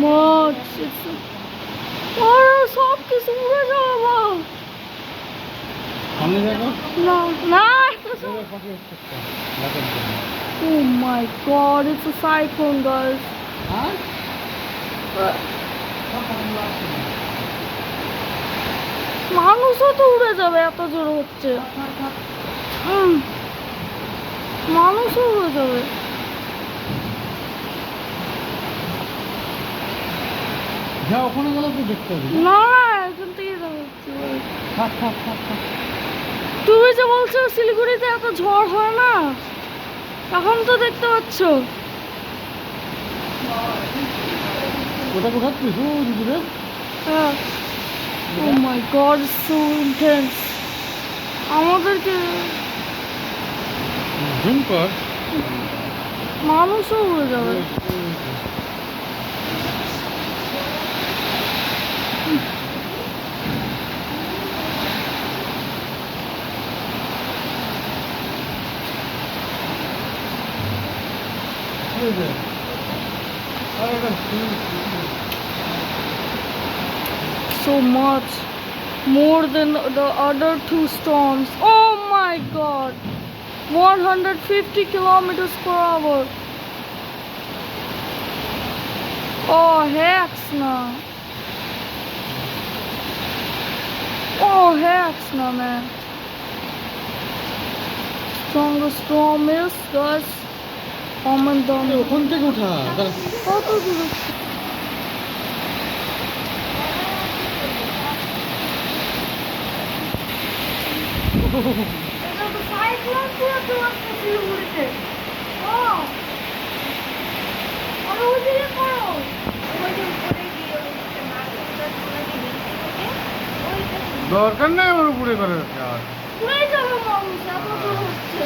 মোট সব কিছু উড়ে যাবো। না না Oh my god, it's a cyclone, guys. মানুষও তো উড়ে যাবে, এত জোর হচ্ছে। মানুষও উড়ে যাবে। ওখানে গেলে তো দেখতে হবে না, এখান থেকে যাবে। তুমি যে বলছো শিলিগুড়িতে এত ঝড় হয় না, এখন তো দেখতে পাচ্ছ। ওটা কোথায় কিছু দূরে? হ্যাঁ। Oh my god, it's so intense. আমাদেরকে জুম কর, মানুষও উড়ে যাবে। So much more than the other two storms. Oh my god, 150 kilometers per hour. Oh heck no. Oh heck no, man. Strongest storm is, guys, comment down. ওখান থেকে ওঠা কত দূরে? এটা তো সাইক্লোন পুরো চলছে শিলিগুড়িতে। ও আরে ওই দিকে করো। দরকার নেই আমার উপরে করে উড়ে যাবে মানুষ, এত দূর হচ্ছে।